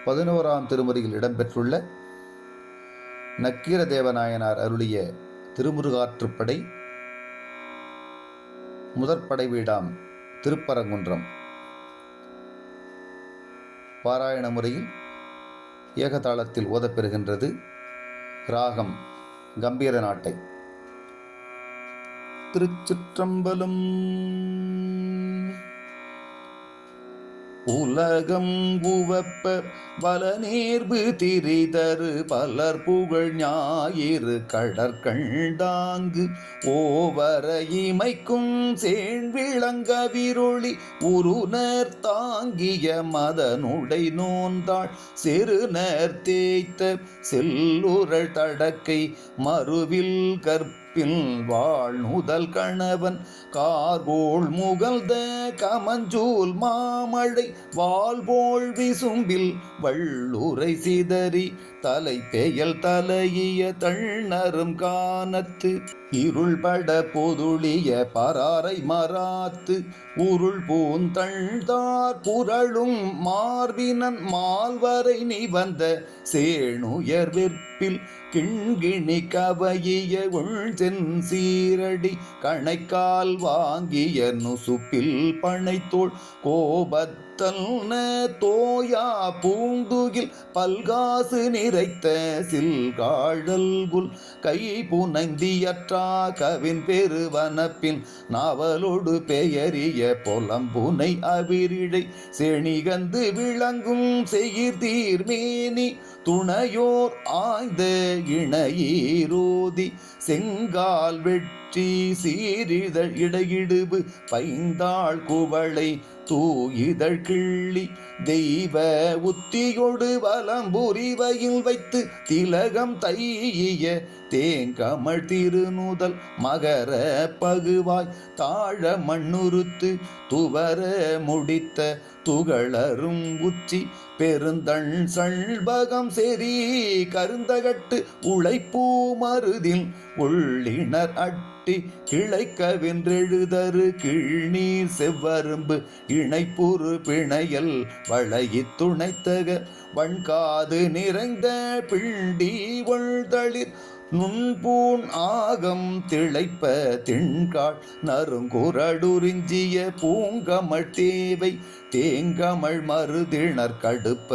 11ஆம் திருமுறையில் இடம்பெற்றுள்ள நக்கீரதேவநாயனார் அருளிய திருமுருகாற்றுப்படை முதற்படை வீடாம் திருப்பரங்குன்றம் பாராயண முறையில் ஏகதாளத்தில் ஓதப்பெறுகின்றது. ராகம் கம்பீர நாட்டை. திருச்சிற்றம்பலம். உலகம் உவப்ப வலநேர்பு திரிதரு பலர் புகழ் ஞாயிறு கடற்கண்டாங்கு ஓவர இமைக்கும் சேண்விளங்க விருளி உருநர் தாங்கிய மதனுடை நோந்தாள் செருநர் தேய்த்த செல்லுரள் தடக்கை மறுவில் கற்பில் வாழ்நுதல் கணவன் கார்கோள் முகழ்ந்த கமஞ்சூல் மாமழை வால்போல் விசும்பில் வள்ளுரை சிதறி தலை பெயல் தலையிய தள்நரும் கானத்து இருள்பட பொதுளிய பராரை மராத்து உருள் பூந்தழ்தார் புரளும் மார்பினன் மால்வரை நிவந்த சேணுயர் வெற்பில் கிண்கிணி கவையிய உள்சென் சீரடி கணைக்கால் வாங்கிய நுசுப்பில் பனைத்தோள் கோபத்தல்ன தோயா பூந்துகில் பல்காசு நிறைத்த சில்காழல்குல் கை புனைந்தியற்றா கவின் பெருவனப்பின் நாவலோடு பெயரிய பொலம்புனை அவிரிழை செணிகந்து விளங்கும் செயிர்தீர்மேனி துணையோர் ஆய்ந்த இணையீரோதி செங்கால் வெற்றி சீரிதழ் இடையிடுபு பைந்தாள் குவளை தூயிதழ் கிள்ளி தெய்வ உத்தியொடு வலம்புரிவையில் வைத்து திலகம் தையிய தேங்கமழ் திருநுதல் மகர பகுவாய் தாழ மண்ணுறுத்து துவர முடித்த துகளரும் உச்சி பெருந்தண் சண்பகம் செறி கருந்தகட்டு உழைப்பூ மருதில் உள்ளினர் அட்டி கிளைக்கவென்றெழுதரு கீழ்நீர் செவ்வரும்பு இணைப்புறு பிணையல் வளையி துணைத்தக வண்காது நிறைந்த பிண்டி ஒள்தளிர் நுண்பூண் ஆகம் திளைப்ப திண்காள் நறுங்குரடுரிஞ்சிய பூங்கமழ் தேவை தேங்கமழ் மருதிணர் கடுப்ப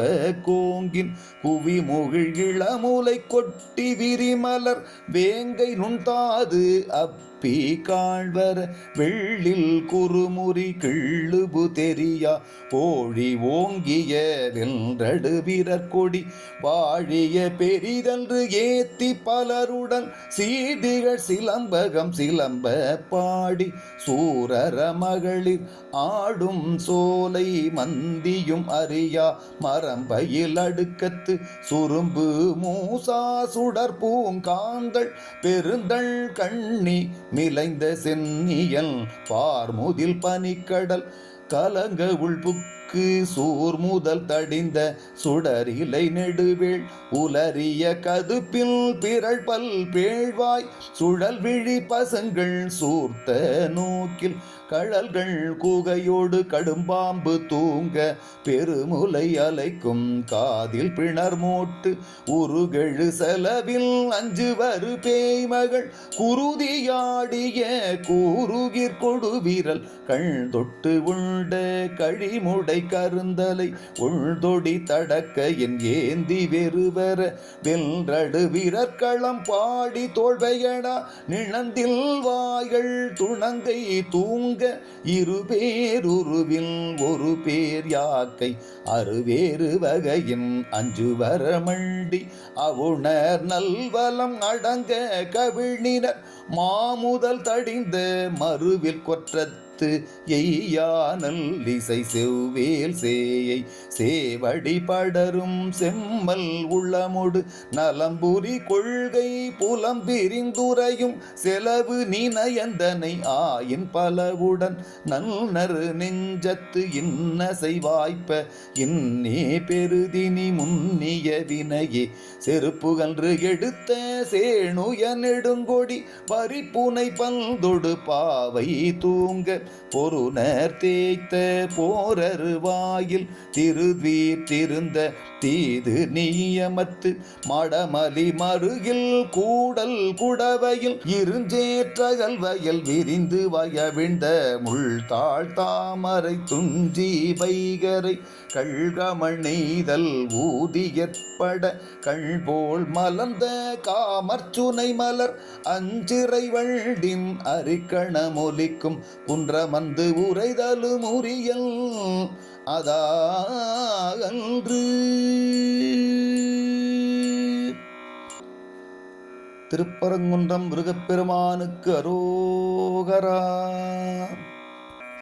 கோங்கின் குவிமுகிழ் இளமுலை கொட்டி விரிமலர் வேங்கை நுண்தாது அப்பி காழ்வர வெள்ளில் குறுமுறி கிள்ளுபு தெரியா போழி ஓங்கிய வென்றடு வீரற்கொடி வாழிய பெரிதன்று ஏத்தி பலருடன் சீதிகள் சிலம்பகம் சிலம்ப பாடி சூரர மகளிர் ஆடும் சோலை மந்தியும் அறியா மரம்பையில் அடுக்கத்து சுரும்பு மூசா சுடர் பூங்காந்தள் பெருந்தள் கண்ணி மிளைந்த சென்னியல் பார்முதில் பனிக்கடல் கலங்க உள்புக்கு சூர் முதல் தடிந்த சுடரிலை நெடுவேள் உலரிய கதுப்பில் பிறழ் பல் பேழ்வாய் சுழல் விழி பசங்கள் சூர்த்த நோக்கில் கழல்கள் கூகையோடு கடும்பாம்பு தூங்க பெருமுலை அலைக்கும் காதில் பிணர் மோட்டு உருகெழு செலவில் அஞ்சு வரு பேய்மகள் குருதியாடிய கூறுகிற் கொடுவிரல் கண் தொட்டு உண்ட கழிமுடை கருந்தலை உள்தொடி தடக்க என் ஏந்தி வெறுவர வென்றடு வீரர்களம் பாடி தோல்வையடா நிழந்தில் வாய்கள் துணங்கை தூங்க இருபேருருவில் ஒரு பேர் யாக்கை அறுவேறு வகையின் அஞ்சு வரமண்டி அவுணர் நல்வலம் அடங்க கவிழ்நினர் மாமுதல் தடிந்த மறுவில் கொற்றத்து எய்யானல் இசை செவ்வேல் சேயை சேவடி படரும் செம்மல் உள்ளமொடு நலம்புரி கொள்கை புலம் பிரிந்துரையும் செலவு நினையந்தனை ஆயின் பலவுடன் நன்னரு நெஞ்சத்து இன்னசை வாய்ப்ப இன்னே பெருதினி முன்னிய வினையே செருப்புகன்று எடுத்த சேணுய நெடுங்கொடி பறிப்புனை பல்தொடு பாவை தூங்க பொருணர் தேய்த்த போரருவாயில் திருவீர் திருந்த தீது நீயமத்து மடமலி மருகில் கூடல் குடவையில் இருஞ்சேற்றகல் வயல் விரிந்து வயவிழ்ந்த முள்தாழ் தாமரை துஞ்சி வைகரை கள்கமழ் நெய்தல் ஊதியற்பட கள்போல் மலர்ந்த காமர்ச்சுனை மலர் அஞ்சிறை வள்ளின் அரிக்கணமொலிக்கும் குன்றமந்து உரைதலும் உரியல் அதாகன்று. திருப்பரங்குன்றம் முருகப்பெருமானுக்கு அரோகரா.